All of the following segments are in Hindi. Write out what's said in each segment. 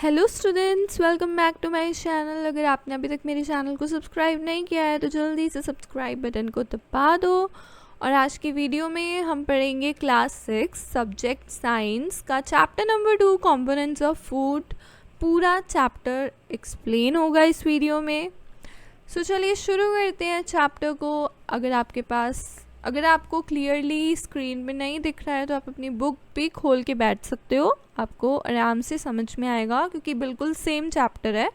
Hello students, welcome back to my channel. अगर आपने अभी तक मेरे चैनल को सब्सक्राइब नहीं किया है तो जल्दी से सब्सक्राइब बटन को दबा दो। और आज की वीडियो में हम पढ़ेंगे क्लास 6 सब्जेक्ट साइंस का chapter number 2 components of food. पूरा चैप्टर एक्सप्लेन होगा इस वीडियो में। सो चलिए शुरू करते हैं चैप्टर को। अगर आपको क्लियरली स्क्रीन पे नहीं दिख रहा है तो आप अपनी बुक भी खोल के बैठ सकते हो, आपको आराम से समझ में आएगा क्योंकि बिल्कुल सेम चैप्टर है।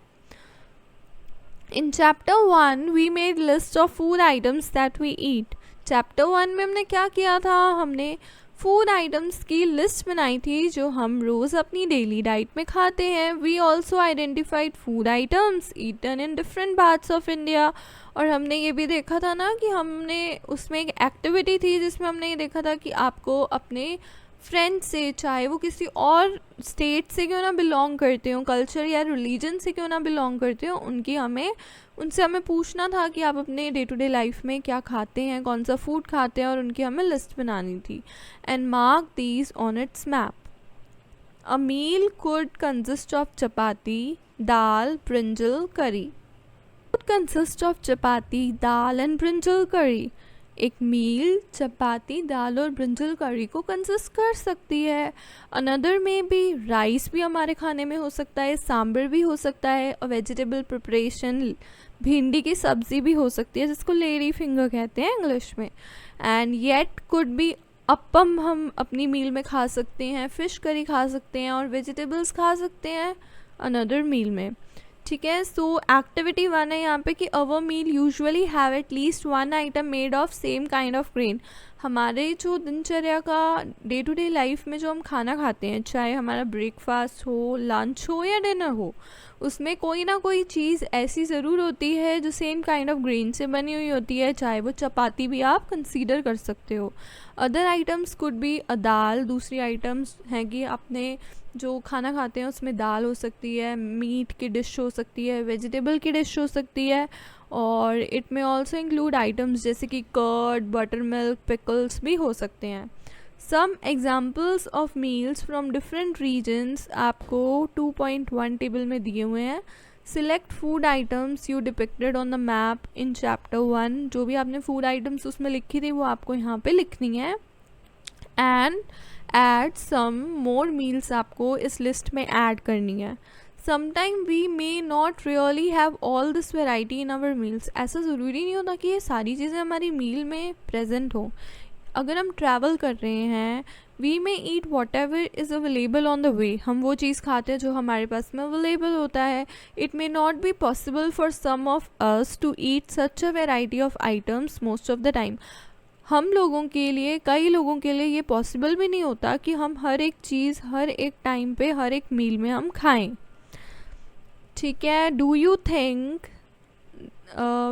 In chapter 1 we made list of food items that we eat. Chapter 1 में हमने क्या किया था, हमने फूड आइटम्स की लिस्ट बनाई थी जो हम रोज़ अपनी डेली डाइट में खाते हैं। We also identified food items eaten in different parts of India. और हमने ये भी देखा था ना कि हमने उसमें एक एक्टिविटी थी जिसमें हमने ये देखा था कि आपको अपने फ्रेंड से, चाहे वो किसी और स्टेट से क्यों ना बिलोंग करते हो, कल्चर या रिलीजन से क्यों ना बिलोंग करते हो, उनसे हमें पूछना था कि आप अपने डे टू डे लाइफ में क्या खाते हैं, कौन सा फूड खाते हैं, और उनकी हमें लिस्ट बनानी थी। And mark these on its map. A meal could consist of chapati, dal, brinjal, curry. Consist of chapati, dal and brinjal curry. एक मील चपाती, दाल और ब्रिंजल करी को कंसिस्ट कर सकती है। अनदर में भी राइस भी हमारे खाने में हो सकता है, सांभर भी हो सकता है, और वेजिटेबल प्रिपरेशन भिंडी की सब्ज़ी भी हो सकती है जिसको लेडी फिंगर कहते हैं इंग्लिश में। And yet could be appam हम अपनी मील में खा सकते हैं, फ़िश करी खा सकते हैं, और वेजिटेबल्स खा सकते हैं अनदर मील में। ठीक है, सो एक्टिविटी 1 है यहाँ पे कि our meal usually have at least one item made of same kind of grain. हमारे जो दिनचर्या का डे टू डे लाइफ में जो हम खाना खाते हैं, चाहे हमारा ब्रेकफास्ट हो, लंच हो या डिनर हो, उसमें कोई ना कोई चीज़ ऐसी ज़रूर होती है जो सेम काइंड ऑफ ग्रेन से बनी हुई होती है, चाहे वो चपाती भी आप कंसीडर कर सकते हो। Other items could be a dal. दूसरी आइटम्स हैं कि आपने जो खाना खाते हैं उसमें दाल हो सकती है, मीट की डिश हो सकती है, वेजिटेबल की डिश हो सकती है, और इट में ऑल्सो इंक्लूड आइटम्स जैसे कि कर्ड, बटर मिल्क, पिकल्स भी हो सकते हैं। Some examples of meals from different regions आपको 2.1 टेबल में दिए हुए हैं। Select food items you depicted on the map in chapter 1। जो भी आपने फूड आइटम्स उसमें लिखी थी वो आपको यहाँ पे लिखनी है। And add some more meals आपको इस लिस्ट में ऐड करनी है। Sometime we may not really have all this variety in our meals. ऐसा ज़रूरी नहीं होता कि ये सारी चीज़ें हमारी मील में प्रेजेंट हो। अगर हम ट्रैवल कर रहे हैं, we may eat whatever is available on the way. हम वो चीज़ खाते हैं जो हमारे पास में अवेलेबल होता है। It may not be possible for some of us to eat such a variety of items most of the time. हम लोगों के लिए, कई लोगों के लिए ये पॉसिबल भी नहीं होता कि हम हर एक चीज़ हर एक टाइम पे हर एक मील में हम खाएं। ठीक है, डू यू थिंक,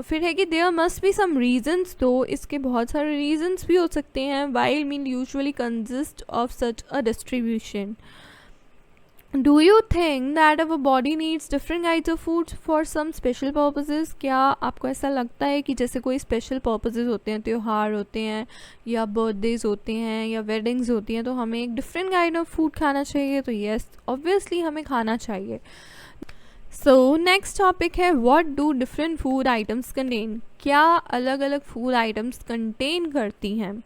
फिर है कि there must be some reasons. तो इसके बहुत सारे रीजन्स भी हो सकते हैं। While meal usually consist of such a distribution. Do you think that our body needs different kinds of food for some special purposes. क्या आपको ऐसा लगता है कि जैसे कोई स्पेशल पर्पसेस होते हैं, त्यौहार होते हैं या बर्थडेज होते हैं या वेडिंग्स होती हैं, तो हमें एक डिफरेंट काइंड ऑफ फूड खाना चाहिए? तो येस, ऑब्वियसली हमें खाना चाहिए। सो नेक्स्ट टॉपिक है what do different food items contain. क्या अलग अलग फूड आइटम्स कंटेन करती हैं?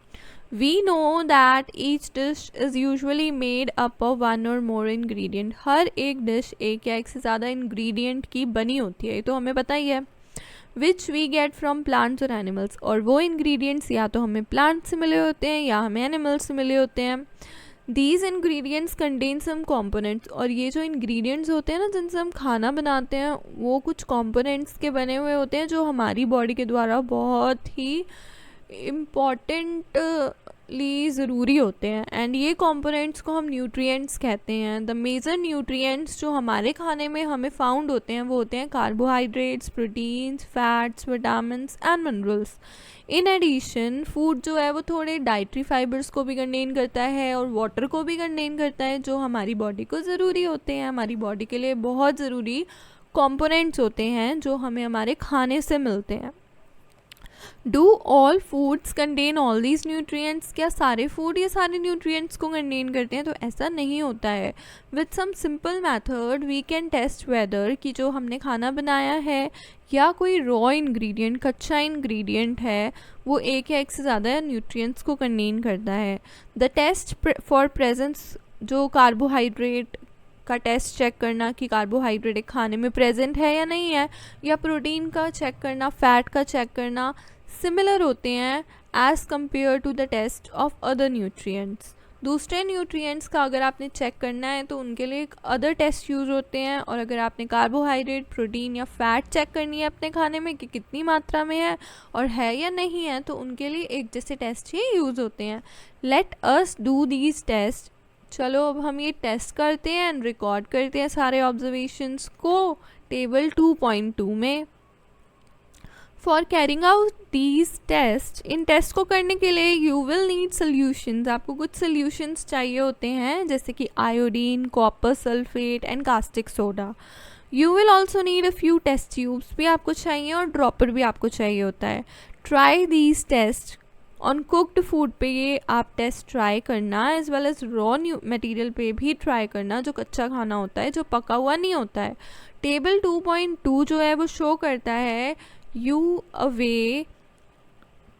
We know that each dish is usually made up of one or more ingredient. हर एक डिश एक या एक से ज़्यादा इंग्रेडिएंट की बनी होती है, ये तो हमें पता ही है। Which we get from plants और एनिमल्स। और वो इंग्रेडिएंट्स या तो हमें प्लांट से मिले होते हैं या हमें एनिमल्स से मिले होते हैं। These ingredients contain some components. और ये जो इंग्रेडिएंट्स होते हैं ना जिनसे हम खाना बनाते हैं, वो कुछ कॉम्पोनेंट्स के बने हुए होते हैं जो हमारी बॉडी के द्वारा बहुत ही इम्पॉर्टेंटली ज़रूरी होते हैं। एंड ये कंपोनेंट्स को हम न्यूट्रिएंट्स कहते हैं। द मेजर न्यूट्रिएंट्स जो हमारे खाने में हमें फाउंड होते हैं वो होते हैं carbohydrates, proteins, fats, vitamins and minerals. In addition food जो है वो थोड़े डाइटरी फाइबर्स को भी कंटेन करता है और वाटर को भी कंटेन करता है जो हमारी बॉडी को ज़रूरी होते हैं। हमारी बॉडी के लिए बहुत ज़रूरी कंपोनेंट्स होते हैं जो हमें हमारे खाने से मिलते हैं। Do all foods contain all these nutrients, क्या सारे फूड ये सारे न्यूट्रिएंट्स को कंटेन करते हैं? तो ऐसा नहीं होता है। With some simple method we can test whether कि जो हमने खाना बनाया है या कोई रॉ इंग्रेडिएंट, कच्चा इंग्रेडिएंट है, वो एक या एक से ज़्यादा न्यूट्रिएंट्स को कंटेन करता है। द टेस्ट फॉर प्रेजेंस, जो कार्बोहाइड्रेट का टेस्ट चेक करना कि कार्बोहाइड्रेट एक खाने में प्रेजेंट है या नहीं है, या प्रोटीन का चेक करना, फैट का चेक करना, सिमिलर होते हैं as compare to the taste of other nutrients. दूसरे न्यूट्रिएंट्स का अगर आपने चेक करना है तो उनके लिए एक अदर टेस्ट यूज़ होते हैं, और अगर आपने कार्बोहाइड्रेट, प्रोटीन या फैट चेक करनी है अपने खाने में कि कितनी मात्रा में है और है या नहीं है, तो उनके लिए एक जैसे टेस्ट ही यूज़ होते हैं। Let us do these test, चलो अब हम ये टेस्ट करते हैं एंड रिकॉर्ड करते हैं सारे ऑब्जर्वेशंस को टेबल 2.2 में। For carrying out these test, इन टेस्ट को करने के लिए यू विल नीड सोल्यूशंस, आपको कुछ सोल्यूशंस चाहिए होते हैं जैसे कि iodine, copper sulphate and caustic soda. You will also need a few test tubes भी आपको चाहिए और ड्रॉपर भी आपको चाहिए होता है। Try these test on cooked food पे ये आप टेस्ट ट्राई करना, as well as raw material पे भी ट्राई करना, जो कच्चा खाना होता है, जो पका हुआ नहीं होता है। टेबल 2.2 जो है वो शो करता है you a way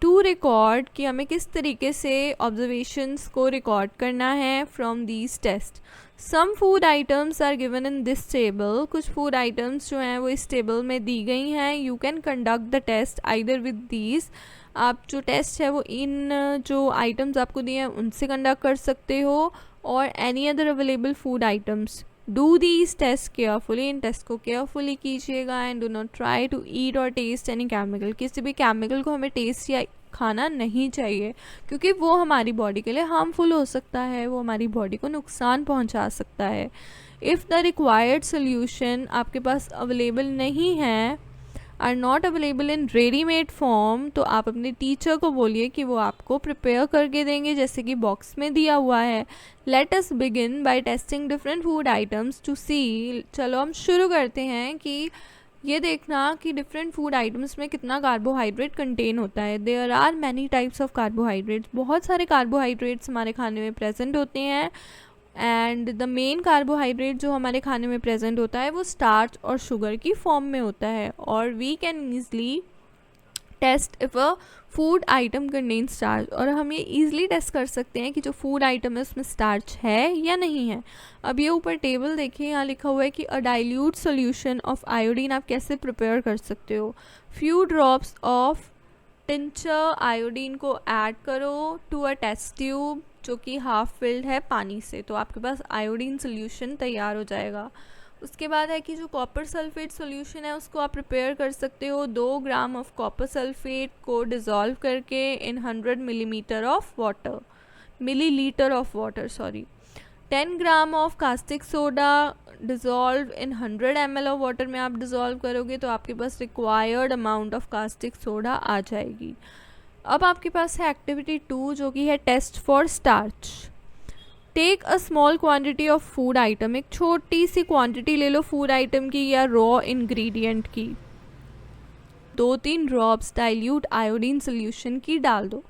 to record कि हमें किस तरीके से ऑब्जर्वेशंस को रिकॉर्ड करना है from these test. Some food items are given in this table, कुछ फूड आइटम्स जो हैं वो इस टेबल में दी गई हैं। You can conduct the test either with these, आप जो टेस्ट है वो इन जो आइटम्स आपको दिए हैं उनसे कंडक्ट कर सकते हो, और any other available food items. Do these test carefully, इन टेस्ट को केयरफुली कीजिएगा। And do not try to eat or test any chemical, किसी भी केमिकल को हमें टेस्ट या खाना नहीं चाहिए, क्योंकि वो हमारी बॉडी के लिए हार्मफुल हो सकता है, वो हमारी बॉडी को नुकसान पहुंचा सकता है। इफ़ द रिक्वायर्ड सोल्यूशन आपके पास अवेलेबल नहीं है, are not available in readymade form, तो आप अपने टीचर को बोलिए कि वो आपको प्रिपेयर करके देंगे जैसे कि बॉक्स में दिया हुआ है। Let us begin by testing different food items to see, चलो हम शुरू करते हैं कि ये देखना कि डिफरेंट फूड आइटम्स में कितना कार्बोहाइड्रेट कंटेन होता है। There are many types of carbohydrates, बहुत सारे कार्बोहाइड्रेट्स हमारे खाने में प्रेजेंट होते हैं। एंड द मेन कार्बोहाइड्रेट जो हमारे खाने में प्रेजेंट होता है वो स्टार्च और शुगर की फॉर्म में होता है, और we can easily test if a food item contain starch, और हम ये ईजिली टेस्ट कर सकते हैं कि जो फूड आइटम है उसमें स्टार्च है या नहीं है। अब ये ऊपर टेबल देखिए, यहाँ लिखा हुआ है कि अ डाइल्यूट सोल्यूशन ऑफ आयोडीन आप कैसे प्रिपेयर कर सकते हो। Few drops of tincture iodine को ऐड करो टू अ टेस्ट ट्यूब जो कि हाफ फिल्ड है पानी से, तो आपके पास आयोडीन सोल्यूशन तैयार हो जाएगा। उसके बाद है कि जो कॉपर सल्फेट सोल्यूशन है उसको आप प्रिपेयर कर सकते हो 2 ग्राम ऑफ कॉपर सल्फेट को डिज़ोल्व करके in 100 millilitre of water 10 gram of caustic soda dissolve in 100 ml of water में आप डिज़ोल्व करोगे तो आपके पास required amount of caustic soda आ जाएगी। अब आपके पास है एक्टिविटी 2 जो कि है test for starch. Take a small quantity of food item, एक छोटी सी क्वांटिटी ले लो फूड आइटम की या रॉ इंग्रेडिएंट की। 2-3 ड्रॉप्स डाइल्यूट आयोडीन सोल्यूशन की डाल दो।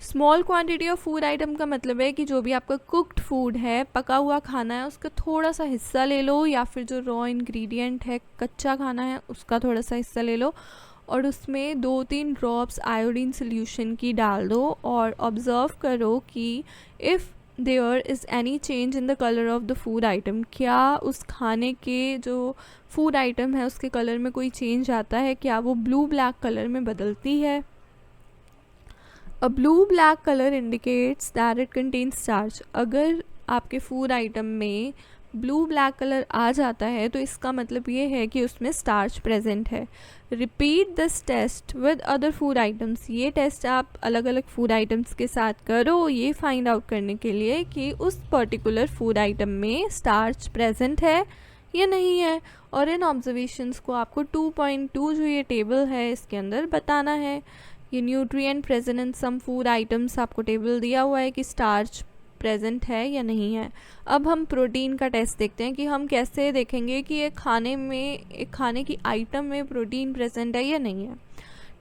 Small quantity of food item का मतलब है कि जो भी आपका कुक्ड फूड है, पका हुआ खाना है, उसका थोड़ा सा हिस्सा ले लो, या फिर जो रॉ इंग्रेडिएंट है, कच्चा खाना है, उसका थोड़ा सा हिस्सा ले लो और उसमें 2-3 ड्रॉप्स आयोडीन सोल्यूशन की डाल दो और ऑब्ज़र्व करो कि if there is any change in the colour of the food item, क्या उस खाने के जो फूड आइटम है उसके कलर में कोई चेंज आता है, क्या वो ब्लू ब्लैक कलर में बदलती है। A blue black colour indicates that it contains starch, अगर आपके फूड आइटम में ब्लू ब्लैक कलर आ जाता है तो इसका मतलब ये है कि उसमें स्टार्च प्रेजेंट है। Repeat this test with other food items, ये टेस्ट आप अलग अलग फूड आइटम्स के साथ करो ये फाइंड आउट करने के लिए कि उस पर्टिकुलर फूड आइटम में स्टार्च प्रेजेंट है या नहीं है। और इन ऑब्जर्वेशंस को आपको 2.2 जो ये टेबल है इसके अंदर बताना है। ये nutrient present in some food items आपको टेबल दिया हुआ है कि स्टार्च प्रेजेंट है या नहीं है। अब हम प्रोटीन का टेस्ट देखते हैं कि हम कैसे देखेंगे कि एक खाने की आइटम में प्रोटीन प्रेजेंट है या नहीं है।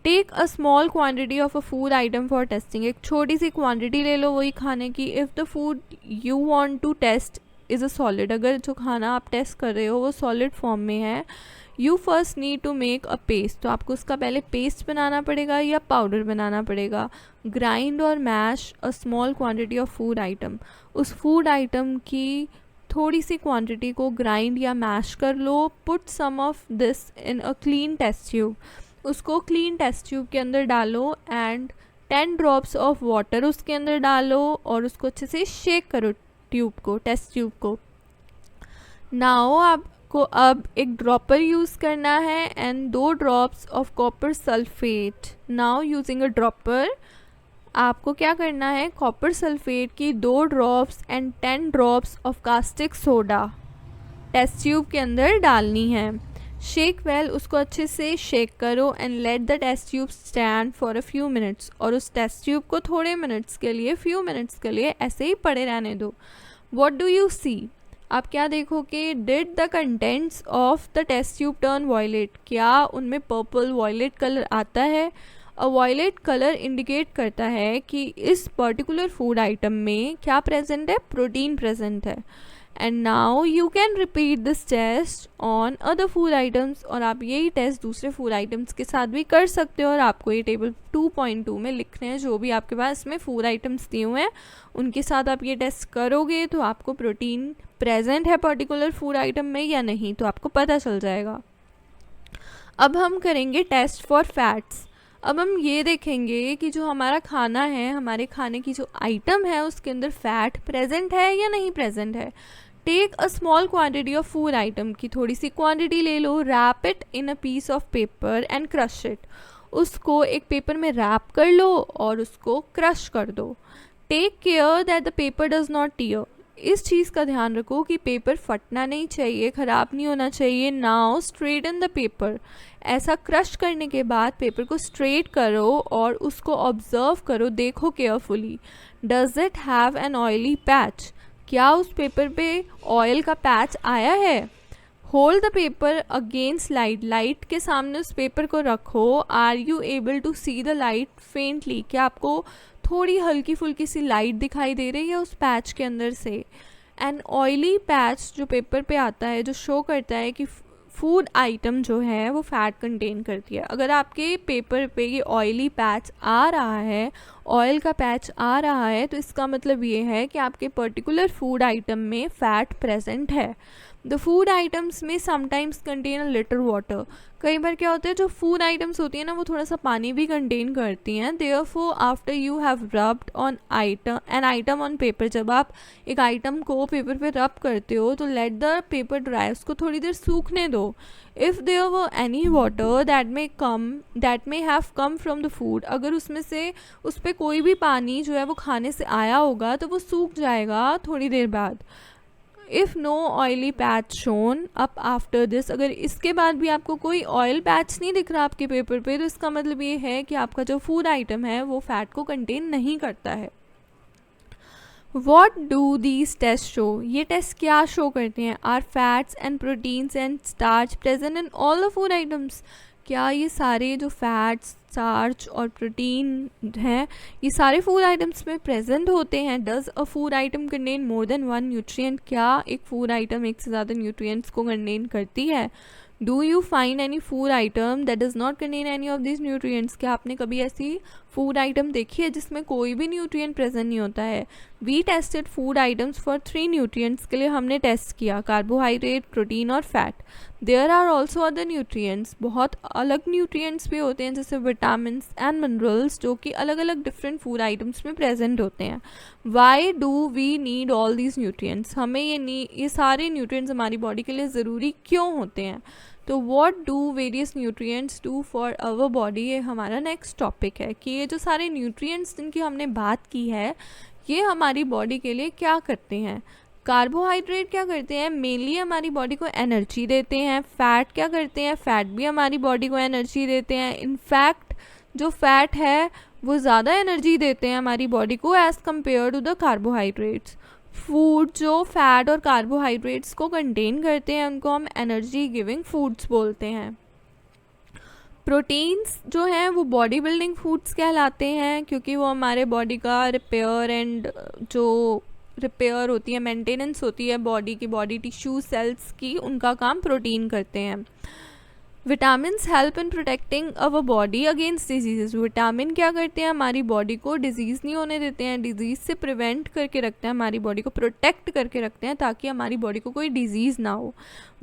Take a small quantity of a food item for testing, एक छोटी सी क्वांटिटी ले लो वही खाने की। If the food you want to test is a solid, अगर जो खाना आप टेस्ट कर रहे हो वो सॉलिड फॉर्म में है, you first need to make a paste, तो आपको उसका पहले पेस्ट बनाना पड़ेगा या पाउडर बनाना पड़ेगा। ग्राइंड और mash a small quantity of food item, उस फूड आइटम की थोड़ी सी क्वांटिटी को ग्राइंड या मैश कर लो। Put some of this in a clean test tube, उसको क्लीन टेस्ट ट्यूब के अंदर डालो एंड 10 ड्रॉप्स ऑफ वाटर उसके अंदर डालो और उसको अच्छे से शेक करो ट्यूब को, टेस्ट ट्यूब को। नाउ आपको अब एक ड्रॉपर यूज़ करना है and 2 drops of copper sulphate. Now using a dropper आपको क्या करना है, कॉपर सल्फेट की 2 drops and 10 drops of caustic soda test tube के अंदर डालनी है। शेक वेल, उसको अच्छे से शेक करो and let the test tube stand for a few minutes, और उस टेस्ट ट्यूब को थोड़े मिनट्स के लिए, फ्यू मिनट्स के लिए ऐसे ही पड़े रहने दो। व्हाट डू यू सी, आप क्या देखोगे, did the contents of the test tube turn violet, क्या उनमें पर्पल वॉयलेट कलर आता है। अ वॉयलेट कलर इंडिकेट करता है कि इस पर्टिकुलर फूड आइटम में क्या प्रेजेंट है, प्रोटीन प्रेजेंट है। And now you can repeat this test on other food items, और आप यही टेस्ट दूसरे फूड आइटम्स के साथ भी कर सकते हो। और आपको ये टेबल 2.2 में लिखने हैं जो भी आपके पास में फूड आइटम्स दिए हुए हैं, उनके साथ आप ये टेस्ट करोगे तो आपको प्रोटीन प्रेजेंट है पर्टिकुलर फूड आइटम में या नहीं, तो आपको पता चल जाएगा। अब हम करेंगे टेस्ट फॉर फैट्स। अब हम ये देखेंगे कि जो हमारा खाना है, हमारे खाने की जो आइटम है उसके अंदर फैट प्रेजेंट है या नहीं प्रेजेंट है। Take a small quantity of food item की थोड़ी सी क्वांटिटी ले लो, wrap it in a piece of paper and crush it, उसको एक पेपर में रैप कर लो और उसको क्रश कर दो। Take care that the paper does not tear, इस चीज़ का ध्यान रखो कि पेपर फटना नहीं चाहिए, ख़राब नहीं होना चाहिए। नाउ स्ट्रेटन द पेपर, ऐसा क्रश करने के बाद पेपर को स्ट्रेट करो और उसको ऑब्जर्व करो, देखो carefully. Does it have an oily patch, क्या उस पेपर पे ऑयल का पैच आया है। Hold the paper against light, light के सामने उस पेपर को रखो। Are you able to see the light faintly, क्या आपको थोड़ी हल्की फुल्की सी लाइट दिखाई दे रही है उस पैच के अंदर से। एन ऑयली पैच जो पेपर पे आता है, जो शो करता है कि फूड आइटम जो है वो फैट कंटेन करती है। अगर आपके पेपर पे ये ऑयली पैच आ रहा है, ऑयल का पैच आ रहा है, तो इसका मतलब ये है कि आपके पर्टिकुलर फूड आइटम में फ़ैट प्रेजेंट है। द फूड आइटम्स में sometimes contain a litre water, कई बार क्या होता है जो फूड आइटम्स होती हैं ना वो थोड़ा सा पानी भी कंटेन करती हैं। Therefore after you have rubbed on an item on paper, जब आप एक आइटम को पेपर पे रब करते हो तो लेट द पेपर ड्राई, उसको थोड़ी देर सूखने दो। If there were any water that may have come from the food, अगर उसमें से उस पर कोई भी पानी जो है वो खाने से आया होगा तो वो सूख जाएगा थोड़ी देर बाद। If no oily patch shown up after this, अगर इसके बाद भी आपको कोई ऑयल पैच नहीं दिख रहा आपके पेपर पे, तो इसका मतलब ये है कि आपका जो फूड आइटम है वो फैट को कंटेन नहीं करता है। What do these test show, ये टेस्ट क्या शो करते हैं। Are fats and proteins and starch present in all the food items, क्या ये सारे जो फैट्स, स्टार्च और प्रोटीन हैं ये सारे फूड आइटम्स में प्रेजेंट होते हैं। Does a food item contain more than one nutrient, क्या एक फूड आइटम एक से ज़्यादा न्यूट्रिएंट्स को कंटेन करती है। Do you find any food item that does not contain any of this nutrients, क्या आपने कभी ऐसी फूड आइटम देखी है जिसमें कोई भी न्यूट्रिएंट प्रेजेंट नहीं होता है। We tested food items for 3 nutrients के लिए हमने टेस्ट किया, कार्बोहाइड्रेट, प्रोटीन और fat. There are also other nutrients, बहुत अलग न्यूट्रिएंट्स भी होते हैं जैसे विटामिन एंड मिनरल्स जो कि अलग अलग डिफरेंट फूड आइटम्स में प्रेजेंट होते हैं। Why do we need all these nutrients, हमें ये सारे न्यूट्रिएंट्स हमारी बॉडी के लिए ज़रूरी क्यों होते हैं। तो what do various nutrients do for our body, ये हमारा नेक्स्ट टॉपिक है कि ये जो सारे न्यूट्रिएंट्स जिनकी हमने बात की है ये हमारी बॉडी के लिए क्या करते हैं। कार्बोहाइड्रेट क्या करते हैं, मेनली हमारी बॉडी को एनर्जी देते हैं। फैट क्या करते हैं, फैट भी हमारी बॉडी को एनर्जी देते हैं। इनफैक्ट जो फैट है वो ज़्यादा एनर्जी देते हैं हमारी बॉडी को as compare to the carbohydrates. Food जो फैट और कार्बोहाइड्रेट्स को कंटेन करते हैं उनको हम एनर्जी गिविंग फूड्स बोलते हैं। प्रोटीन्स जो हैं वो बॉडी बिल्डिंग फूड्स कहलाते हैं, क्योंकि वो हमारे बॉडी का रिपेयर एंड जो रिपेयर होती है, मेंटेनेंस होती है बॉडी की, बॉडी टिश्यू सेल्स की, उनका काम प्रोटीन करते हैं। Vitamins help in protecting our body against disease. Vitamin क्या करते हैं, हमारी बॉडी को डिजीज़ नहीं होने देते हैं, डिजीज़ से प्रिवेंट करके रखते हैं, हमारी बॉडी को प्रोटेक्ट करके रखते हैं ताकि हमारी बॉडी को कोई डिजीज़ ना हो।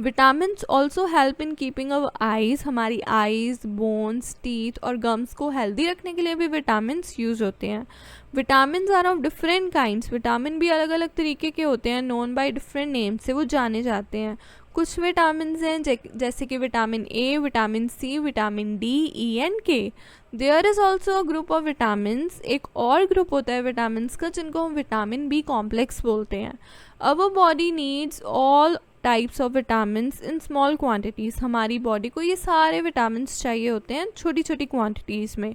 Vitamins also help in keeping our eyes. हमारी आइज़, बोन्स, टीथ और गम्स को हेल्दी रखने के लिए भी विटामिन्स यूज़ होते हैं। Vitamins are of different kinds. Vitamin भी अलग अलग तरीके के होते हैं, नोन बाय डिफरेंट नेम से वो जाने जाते हैं। कुछ विटामिन्स हैं जैसे कि vitamin A, vitamin C, vitamin D, E and K. There is also a group of vitamins. एक और ग्रुप होता है विटामिन्स का जिनको हम विटामिन बी कॉम्प्लेक्स बोलते हैं। अवर body needs all types of vitamins in small quantities. हमारी बॉडी को ये सारे विटामिन्स चाहिए होते हैं छोटी छोटी क्वांटिटीज़ में।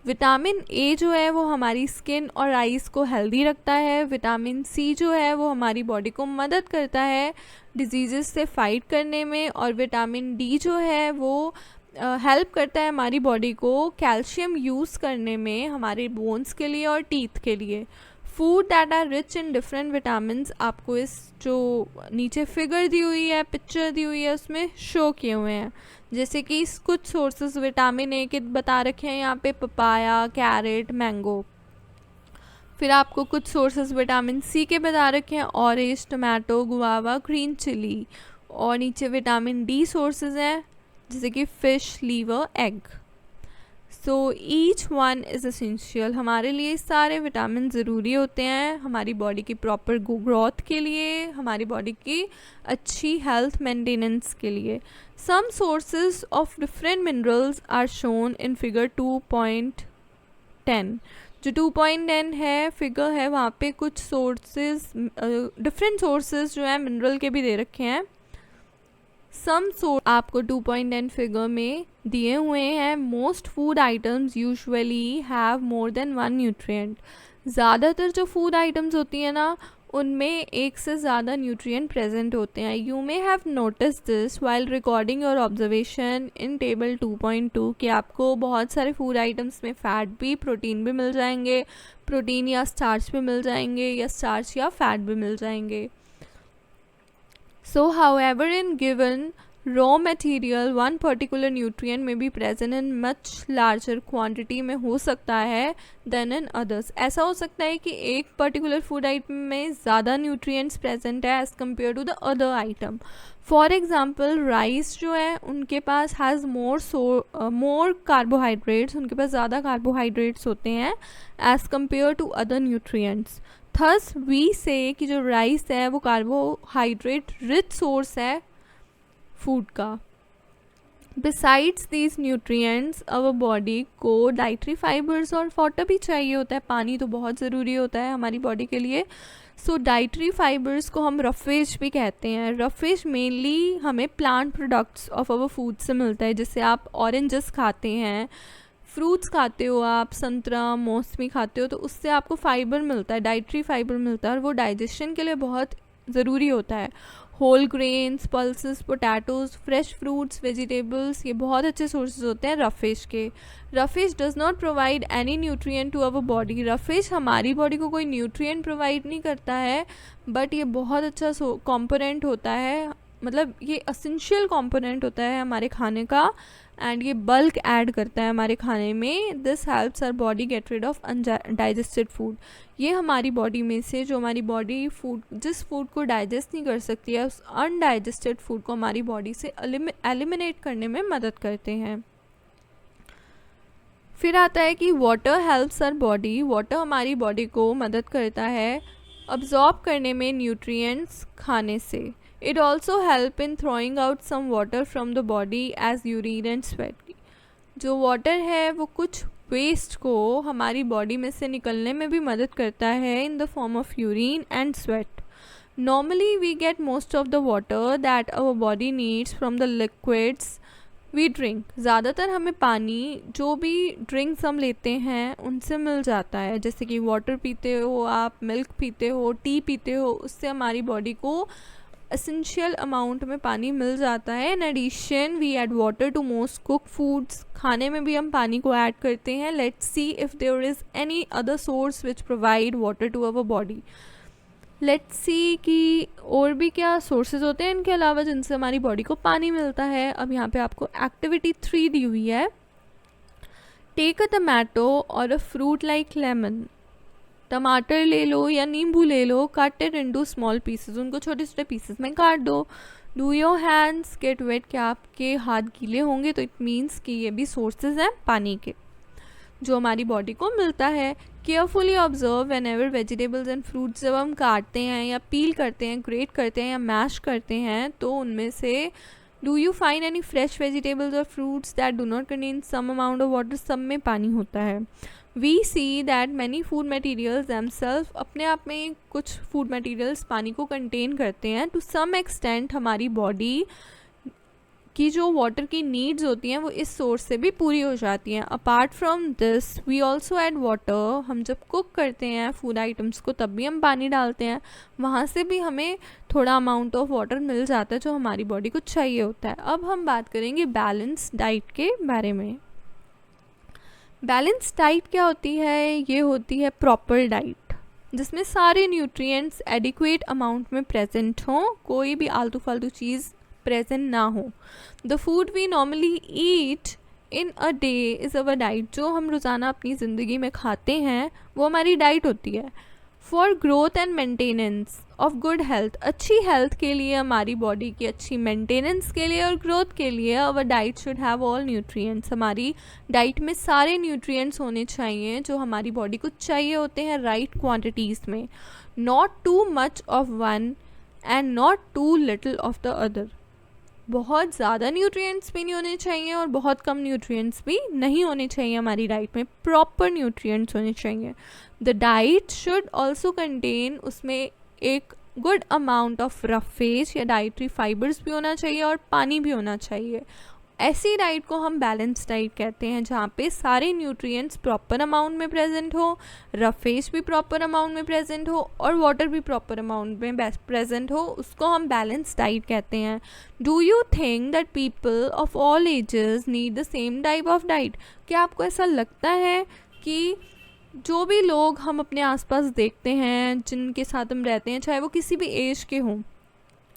विटामिन ए जो है वो हमारी स्किन और आइज़ को हेल्दी रखता है। विटामिन सी जो है वो हमारी बॉडी को मदद करता है डिजीज़ से फाइट करने में। और विटामिन डी जो है वो हेल्प करता है हमारी बॉडी को कैल्शियम यूज़ करने में, हमारे बोन्स के लिए और टीथ के लिए। Food that are rich in different vitamins आपको इस जो नीचे फिगर दी हुई है, पिक्चर दी हुई है, उसमें शो किए हुए हैं। जैसे कि कुछ सोर्सेज विटामिन ए के बता रखे हैं यहाँ पे, पपाया, कैरेट, मैंगो। फिर आपको कुछ सोर्सेज विटामिन सी के बता रखे हैं, orange, tomato, guava, green chilli. और नीचे विटामिन डी सोर्सेज हैं जैसे कि fish, liver, egg. So each one is essential. हमारे लिए सारे विटामिन ज़रूरी होते हैं हमारी बॉडी की प्रॉपर ग्रोथ के लिए, हमारी बॉडी की अच्छी हेल्थ मेंटेनेंस के लिए। Some sources of different minerals are shown in figure 2.10। जो 2.10 है फिगर है, वहाँ पे कुछ सोर्सेज, डिफरेंट सोर्सेज जो है मिनरल के भी दे रखे हैं। सम सोर्स आपको 2.10 फिगर में दिए हुए हैं। Most food items usually have more than one nutrient. ज़्यादातर जो फूड आइटम्स होती हैं ना, उनमें एक से ज़्यादा न्यूट्रिएंट प्रेजेंट होते हैं। You may have notice this while recording your observation in table 2.2 कि आपको बहुत सारे फूड आइटम्स में फ़ैट भी, प्रोटीन भी मिल जाएंगे, प्रोटीन या स्टार्च भी मिल जाएंगे, या स्टार्च या फ़ैट भी मिल जाएंगे। So, however, in given raw material, one particular nutrient may be present in much larger quantity में हो सकता है than in others। ऐसा हो सकता है कि एक particular food item में ज़्यादा nutrients present है as compared to the other item। For example, rice जो है उनके पास has more carbohydrates, उनके पास ज़्यादा carbohydrates होते हैं as compared to other nutrients। Thus we say कि जो राइस है वो कार्बोहाइड्रेट रिच सोर्स है फूड का। Besides these nutrients our body को डाइटरी फाइबर्स और वाटर भी चाहिए होता है, पानी तो बहुत ज़रूरी होता है हमारी बॉडी के लिए। सो डाइटरी फाइबर्स को हम रफेज भी कहते हैं। रफेज मेनली हमें plant products of our food से मिलता है। जैसे आप ऑरेंजेस खाते हैं, फ्रूट्स खाते हो, आप संतरा, मौसमी खाते हो, तो उससे आपको फाइबर मिलता है, डाइटरी फाइबर मिलता है, और वो डाइजेशन के लिए बहुत ज़रूरी होता है। Whole grains, pulses, potatoes, fresh fruits, vegetables, ये बहुत अच्छे सोर्सेज होते हैं रफेज के। Roughage does not provide any nutrient to our body. Roughage हमारी बॉडी को कोई न्यूट्रिएंट प्रोवाइड नहीं करता है, बट ये बहुत अच्छा कॉम्पोनेंट होता है, मतलब ये असेंशियल कॉम्पोनेंट होता है हमारे खाने का, एंड ये बल्क ऐड करता है हमारे खाने में। This helps our body get rid of undigested food. ये हमारी बॉडी में से जो हमारी बॉडी फूड, जिस फूड को डाइजेस्ट नहीं कर सकती है, उस अनडाइजेस्टेड फूड को हमारी बॉडी से एलिमिनेट करने में मदद करते हैं। फिर आता है कि water helps our body. Water हमारी बॉडी को मदद करता है अब्जॉर्ब करने में न्यूट्रिएंट्स खाने से। It also help in throwing out some water from the body as urine and sweat। जो वाटर है वो कुछ वेस्ट को हमारी बॉडी में से निकलने में भी मदद करता है in the form of urine and sweat। Normally we get most of the water that our body needs from the liquids we drink। ज़्यादातर हमें पानी जो भी ड्रिंक्स हम लेते हैं उनसे मिल जाता है। जैसे कि वाटर पीते हो आप, मिल्क पीते हो, टी पीते हो, उससे हमारी बॉडी को एसेंशियल अमाउंट में पानी मिल जाता है। In addition we add water to most cook foods, खाने में भी हम पानी को ऐड करते हैं। Let's see if there is any other source which provide water to our body. Let's see कि और भी क्या सोर्सेज होते हैं इनके अलावा जिनसे हमारी बॉडी को पानी मिलता है। अब यहाँ पे आपको एक्टिविटी 3 दी हुई है। टेक अ टमाटो और अ फ्रूट लाइक लेमन, टमाटर ले लो या नींबू ले लो, cut it into small pieces, उनको छोटे छोटे पीसेस में काट दो। Do your hands get wet, क्या आपके हाथ गीले होंगे? तो इट मीन्स कि ये भी सोर्सेज हैं पानी के जो हमारी बॉडी को मिलता है। Carefully observe when ever vegetables and fruits, जब हम काटते हैं या पील करते हैं, ग्रेट करते हैं या मैश करते हैं, तो उनमें से do you find any fresh vegetables और fruits that do not contain some amount of water, सब में पानी होता है। We see that many food materials themselves, अपने आप में कुछ फूड मटीरियल्स पानी को कंटेन करते हैं। टू सम एक्सटेंट हमारी बॉडी की जो वाटर की नीड्स होती हैं वो इस सोर्स से भी पूरी हो जाती हैं। Apart from this we also add water, हम जब कुक करते हैं फूड आइटम्स को तब भी हम पानी डालते हैं, वहाँ से भी हमें थोड़ा अमाउंट ऑफ वाटर मिल जाता है जो हमारी बॉडी को चाहिए होता है। अब हम बात करेंगे बैलेंस डाइट के बारे में। बैलेंस डाइट क्या होती है? ये होती है प्रॉपर डाइट जिसमें सारे न्यूट्रिएंट्स एडिक्वेट अमाउंट में प्रेजेंट हों, कोई भी आलतू फालतू चीज़ प्रेजेंट ना हो। The food we normally eat in a day is our diet, जो हम रोज़ाना अपनी ज़िंदगी में खाते हैं वो हमारी डाइट होती है। For growth and maintenance of good health, अच्छी हेल्थ के लिए, हमारी बॉडी की अच्छी मेंटेनेंस के लिए और ग्रोथ के लिए our diet should have all nutrients, हमारी डाइट में सारे न्यूट्रिएंट्स होने चाहिए जो हमारी बॉडी को चाहिए होते हैं राइट क्वांटिटीज़ में। Not too much of one and not too little of the other, बहुत ज़्यादा न्यूट्रिएंट्स भी नहीं होने चाहिए और बहुत कम न्यूट्रिएंट्स भी नहीं होने चाहिए हमारी डाइट में, प्रॉपर न्यूट्रिएंट्स होने चाहिए। The diet should also contain, उसमें एक गुड अमाउंट ऑफ रफेज या डाइटरी फाइबर्स भी होना चाहिए और पानी भी होना चाहिए। ऐसी डाइट को हम बैलेंस डाइट कहते हैं जहाँ पे सारे न्यूट्रिएंट्स प्रॉपर अमाउंट में प्रेजेंट हो, रफेज भी प्रॉपर अमाउंट में प्रेजेंट हो और वाटर भी प्रॉपर अमाउंट में प्रेजेंट हो, उसको हम बैलेंस डाइट कहते हैं। Do you think that people of all ages need the same type of diet? क्या आपको ऐसा लगता है कि जो भी लोग हम अपने आसपास देखते हैं, जिनके साथ हम रहते हैं, चाहे वो किसी भी एज के हों,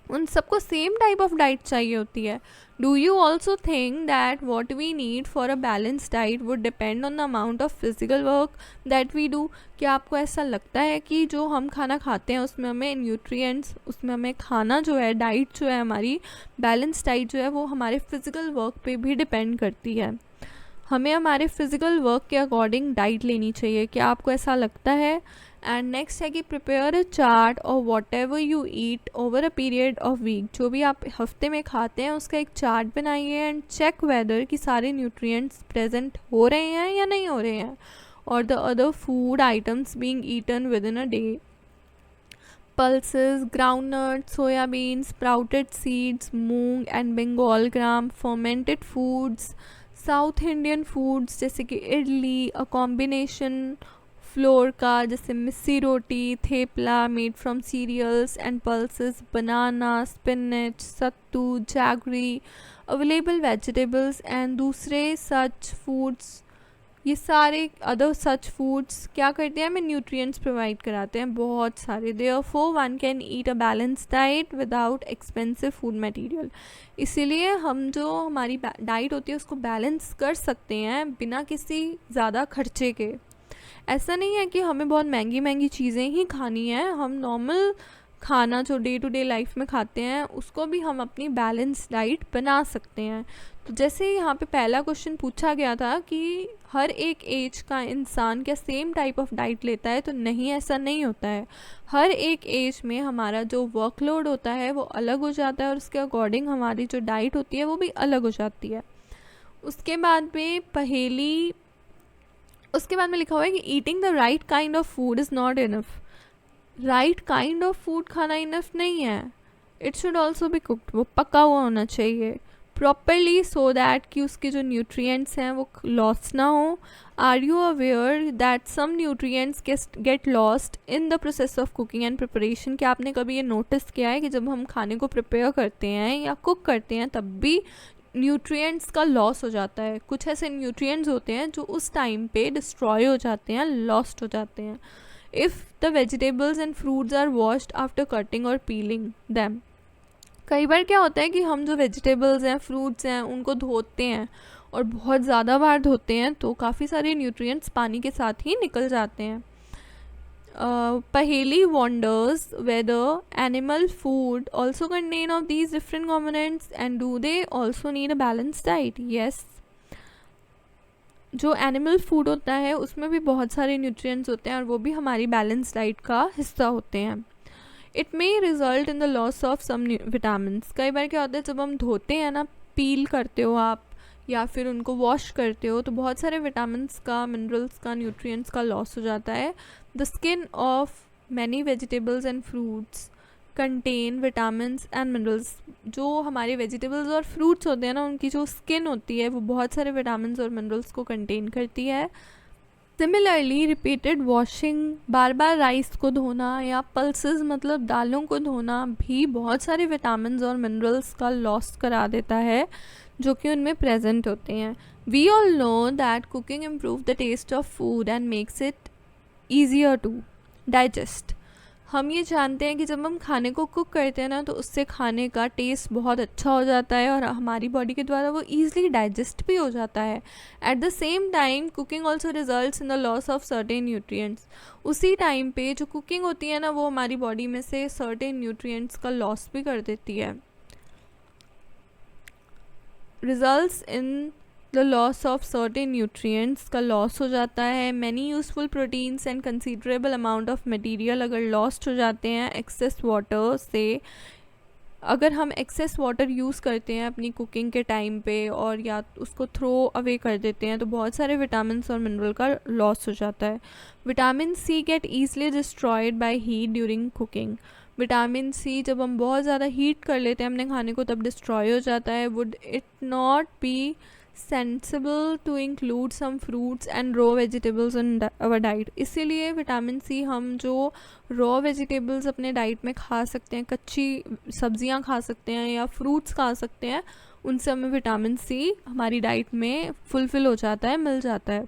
उन सबको सेम टाइप ऑफ डाइट चाहिए होती है? Do you also think that what we need for a balance diet would depend on the amount of physical work that we do? क्या आपको ऐसा लगता है कि जो हम खाना खाते हैं उसमें हमें न्यूट्रिएंट्स, उसमें हमें खाना जो है, डाइट जो है, हमारी बैलेंस डाइट जो है वो हमारे फिजिकल वर्क पे भी डिपेंड करती है? हमें हमारे फिजिकल वर्क के अकॉर्डिंग डाइट लेनी चाहिए, क्या आपको ऐसा लगता है? एंड नेक्स्ट है कि प्रिपेयर अ चार्ट और whatever you eat over a period of week, जो भी आप हफ्ते में खाते हैं उसका एक चार्ट बनाइए एंड चेक वेदर कि सारे न्यूट्रिएंट्स प्रेजेंट हो रहे हैं या नहीं हो रहे हैं, और the other food items being eaten within a day. pulses, groundnuts, soybean, sprouted seeds, moong and Bengal gram, fermented foods, south Indian foods जैसे कि इडली, अ कॉम्बिनेशन फ्लोर का जैसे missi roti, thepla made from cereals and pulses, banana, spinach, sattu, jaggery, available vegetables and दूसरे सच फूड्स, ये सारे अदर सच फूड्स क्या करते हैं? हमें न्यूट्रिएंट्स प्रोवाइड कराते हैं बहुत सारे। Therefore one can eat a balance diet without expensive food material, इसीलिए हम जो हमारी डाइट होती है उसको बैलेंस कर सकते हैं बिना किसी ज़्यादा खर्चे के। ऐसा नहीं है कि हमें बहुत महंगी महंगी चीज़ें ही खानी है, हम नॉर्मल खाना जो डे टू डे लाइफ में खाते हैं उसको भी हम अपनी बैलेंस डाइट बना सकते हैं। तो जैसे यहाँ पे पहला क्वेश्चन पूछा गया था कि हर एक एज का इंसान क्या सेम टाइप ऑफ डाइट लेता है, तो नहीं, ऐसा नहीं होता है। हर एक एज में हमारा जो वर्कलोड होता है वो अलग हो जाता है और उसके अकॉर्डिंग हमारी जो डाइट होती है वो भी अलग हो जाती है। उसके बाद में लिखा हुआ है कि eating the right kind of food is not enough. Right kind of food खाना इनफ नहीं है, it should also be cooked, वो पका हुआ होना चाहिए, प्रॉपरली सो दैट कि उसके जो न्यूट्रिएंट्स हैं वो लॉस ना हो. Are you aware that some nutrients get lost in the process of cooking and preparation? क्या आपने कभी ये नोटिस किया है कि जब हम खाने को प्रिपेयर करते हैं या कुक करते हैं तब भी न्यूट्रिएंट्स का लॉस हो जाता है? कुछ ऐसे न्यूट्रिएंट्स होते हैं जो उस टाइम पे डिस्ट्रॉय हो जाते हैं, लॉस्ट हो जाते हैं. If the vegetables and fruits are washed after cutting और पीलिंग दैम. कई बार क्या होता है कि हम जो वेजिटेबल्स हैं, फ्रूट्स हैं, उनको धोते हैं और बहुत ज़्यादा बार धोते हैं तो काफ़ी सारे न्यूट्रिएंट्स पानी के साथ ही निकल जाते हैं. Paheli wonders whether animal food also contain of these different components and do they also need a balanced diet? Yes. जो एनिमल फूड होता है उसमें भी बहुत सारे न्यूट्रिएंट्स होते हैं और वो भी हमारी बैलेंस डाइट का हिस्सा होते हैं. It may result in the loss of some vitamins. कई बार क्या होता है जब हम धोते हैं ना, पील करते हो आप या फिर उनको वॉश करते हो तो बहुत सारे विटामिन्स का, मिनरल्स का, न्यूट्रिएंट्स का लॉस हो जाता है. The skin of many vegetables and fruits contain vitamins and minerals. जो हमारे वेजिटेबल्स और फ्रूट्स होते हैं ना, उनकी जो स्किन होती है वो बहुत सारे विटामिन्स और मिनरल्स को कंटेन करती है. सिमिलरली रिपीटेड वॉशिंग, बार बार राइस को धोना या पल्सेस मतलब दालों को धोना भी बहुत सारे विटामिन्स और मिनरल्स का लॉस करा देता है जो कि उनमें प्रेजेंट होते हैं. We all know that cooking improve the taste of food and makes it easier to digest. हम ये जानते हैं कि जब हम खाने को कुक करते हैं ना तो उससे खाने का टेस्ट बहुत अच्छा हो जाता है और हमारी बॉडी के द्वारा वो ईजिली डाइजेस्ट भी हो जाता है. At the same time cooking also results in the loss of certain nutrients. उसी टाइम पे जो कुकिंग होती है ना वो हमारी बॉडी में से सर्टेन न्यूट्रिएंट्स का लॉस भी कर देती है. Results in the loss of certain nutrients का लॉस हो जाता है. Many useful proteins and considerable amount of material अगर लॉस्ट हो जाते हैं एक्सेस वाटर से. अगर हम एक्सेस वाटर यूज़ करते हैं अपनी कुकिंग के टाइम पे और या उसको थ्रो अवे कर देते हैं तो बहुत सारे विटामिन्स और मिनरल का लॉस हो जाता है. Vitamin C get easily destroyed by heat during cooking. Vitamin C जब हम बहुत ज़्यादा हीट कर लेते हैं अपने खाने को तब डिस्ट्रॉय हो जाता है. Would it not be sensible to include some fruits and raw vegetables in our diet? इसीलिए विटामिन सी हम जो रॉ वेजिटेबल्स अपने डाइट में खा सकते हैं, कच्ची सब्जियां खा सकते हैं या फ्रूट्स खा सकते हैं, उनसे हमें विटामिन सी हमारी डाइट में फुलफिल हो जाता है, मिल जाता है.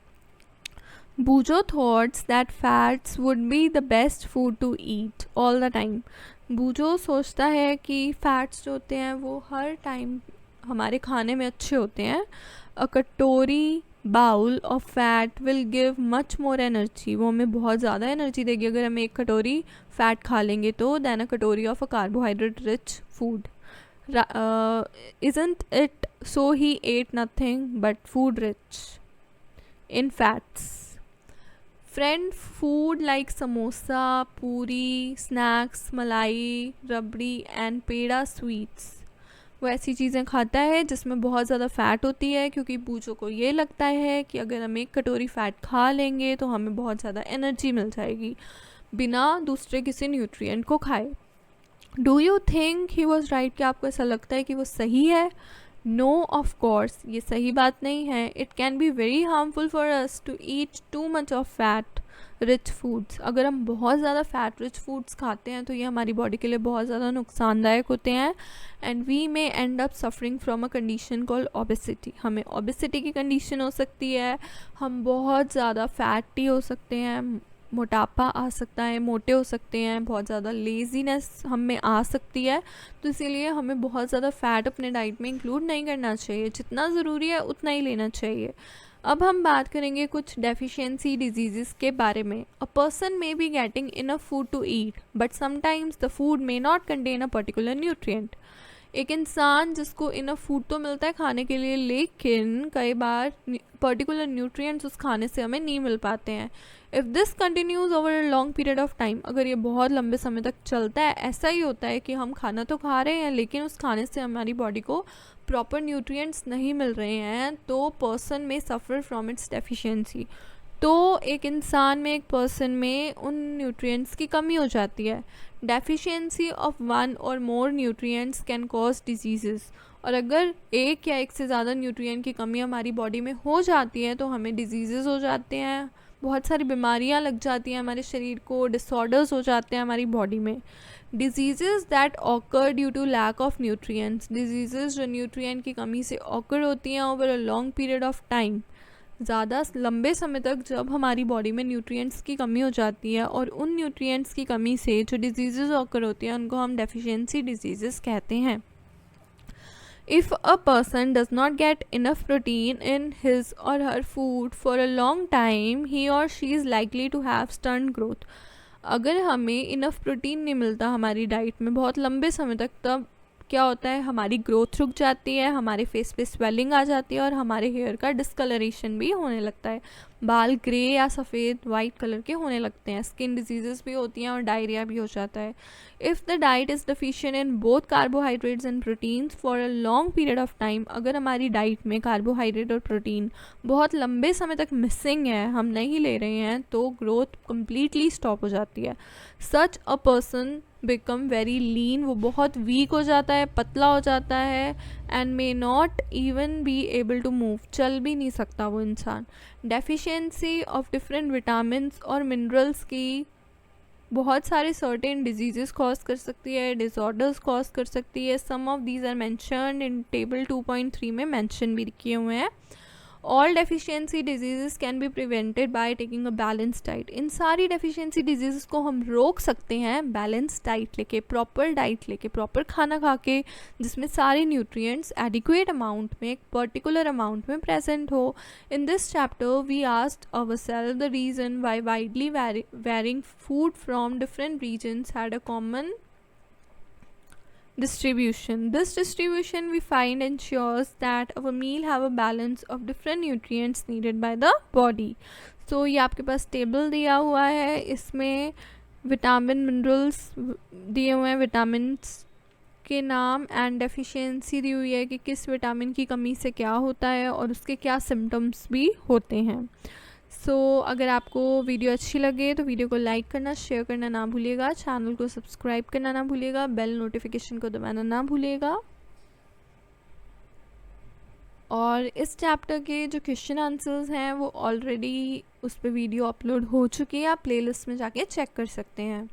Boojho thoughts that fats would be the best food to eat all the time. Boojho सोचता है कि फैट्स जो होते हैं वो हर टाइम हमारे खाने में अच्छे होते हैं. अ कटोरी bowl of fat will give much more energy. वो हमें बहुत ज़्यादा एनर्जी देगी अगर हम एक कटोरी फैट खा लेंगे तो दैन अ कटोरी of a carbohydrate rich food. isn't it so he ate nothing but food rich in fats. Friend, food like samosa, puri, snacks, malai, rabdi and peda sweets वो ऐसी चीज़ें खाता है जिसमें बहुत ज़्यादा फ़ैट होती है क्योंकि बूचों को ये लगता है कि अगर हम एक कटोरी फ़ैट खा लेंगे तो हमें बहुत ज़्यादा एनर्जी मिल जाएगी बिना दूसरे किसी न्यूट्रिएंट को खाए. Do you think he was right? क्या आपको ऐसा लगता है कि वो सही है? नो ऑफ कोर्स, ये सही बात नहीं है. It can be very harmful for us to eat too much of fat rich foods. अगर हम बहुत ज़्यादा फैट रिच फूड्स खाते हैं तो ये हमारी बॉडी के लिए बहुत ज़्यादा नुकसानदायक होते हैं. And we may end up suffering from a condition called obesity. हमें ओबेसिटी की कंडीशन हो सकती है, हम बहुत ज़्यादा फैटी हो सकते हैं, मोटापा आ सकता है, मोटे हो सकते हैं, बहुत ज़्यादा लेज़ीनेस हम में आ सकती है. तो इसीलिए हमें बहुत ज़्यादा फ़ैट अपने डाइट में इंक्लूड नहीं करना चाहिए. जितना ज़रूरी है उतना ही लेना चाहिए. अब हम बात करेंगे कुछ डेफिशिएंसी डिजीज़ के बारे में. A person may be getting enough food to eat but sometimes the food may not contain a particular nutrient. एक इंसान जिसको इनफ फूड तो मिलता है खाने के लिए लेकिन कई बार पर्टिकुलर न्यूट्रिएंट्स उस खाने से हमें नहीं मिल पाते हैं. If this continues over a long period of time, अगर ये बहुत लंबे समय तक चलता है, ऐसा ही होता है कि हम खाना तो खा रहे हैं लेकिन उस खाने से हमारी बॉडी को प्रॉपर न्यूट्रिएंट्स नहीं मिल रहे हैं तो पर्सन में सफ़र फ्रॉम इट्स डेफिशिएंसी. तो एक इंसान में, एक पर्सन में उन न्यूट्रिएंट्स की कमी हो जाती है. Deficiency of one or more nutrients can cause disease. और अगर एक या एक से ज़्यादा न्यूट्रिएंट की कमी हमारी बॉडी में हो जाती है तो हमें डिजीज़ हो जाते हैं, बहुत सारी बीमारियां लग जाती हैं हमारे शरीर को, डिसऑर्डर्स हो जाते हैं हमारी बॉडी में। Disease that occur due to lack of nutrients, disease जो न्यूट्रिएंट की कमी से ऑकर होती हैं over a long period of time, ज़्यादा लंबे समय तक जब हमारी बॉडी में न्यूट्रिएंट्स की कमी हो जाती है और उन न्यूट्रिएंट्स की कमी से जो डिजीज़ ऑकर होती हैं उनको हम डेफिशिएंसी डिजीज़ कहते हैं। If a person does not get enough protein in his or her food for a long time, he or she is likely to have stunted growth. अगर हमें इनफ प्रोटीन नहीं मिलता हमारी डाइट में बहुत लंबे समय तक, तब क्या होता है, हमारी ग्रोथ रुक जाती है, हमारे फेस पे स्वेलिंग आ जाती है और हमारे हेयर का डिस्कलरेशन भी होने लगता है, बाल ग्रे या सफ़ेद वाइट कलर के होने लगते हैं, स्किन डिजीज़ भी होती हैं और डायरिया भी हो जाता है। If the diet is deficient in both carbohydrates and proteins for a long period of time, अगर हमारी डाइट में कार्बोहाइड्रेट और प्रोटीन बहुत लंबे समय तक मिसिंग है, हम नहीं ले रहे हैं, तो ग्रोथ कम्प्लीटली स्टॉप हो जाती है। Such a person become very lean, वो बहुत वीक हो जाता है, पतला हो जाता है, and may not even be able to move, चल भी नहीं सकता वो इंसान। डेफिशिएंसी ऑफ डिफरेंट विटामिन्स और मिनरल्स की बहुत सारे सर्टेन डिजीज़ कॉज कर सकती है, डिसऑर्डर्स कॉज कर सकती है। Some of these are mentioned in table 2.3 में मेंशन भी किए हुए हैं। All deficiency diseases can be prevented by taking a balance diet, इन सारी डेफिशिएंसी डिजीज़ को हम रोक सकते हैं बैलेंस डाइट लेके, प्रॉपर डाइट लेके, प्रॉपर खाना खा के, जिसमें सारे न्यूट्रिएंट्स एडिक्वेट अमाउंट में, एक पर्टिकुलर अमाउंट में प्रेजेंट हो। In this chapter we asked ourself the reason why widely varying food from different regions had a common distribution. This distribution we find ensures that our meal have a balance of different nutrients needed by the body. So ये आपके पास टेबल दिया हुआ है, इसमें विटामिन मिनरल्स दिए हुए हैं, विटामिन्स के नाम एंड डेफिशिएंसी दी हुई है कि किस विटामिन की कमी से क्या होता है और उसके क्या सिम्टम्स भी होते हैं। अगर आपको वीडियो अच्छी लगे तो वीडियो को लाइक करना, शेयर करना ना भूलिएगा, चैनल को सब्सक्राइब करना ना भूलिएगा, बेल नोटिफिकेशन को दबाना ना भूलिएगा। और इस चैप्टर के जो क्वेश्चन आंसर्स हैं वो ऑलरेडी उस पर वीडियो अपलोड हो चुकी है, आप प्लेलिस्ट में जाके चेक कर सकते हैं।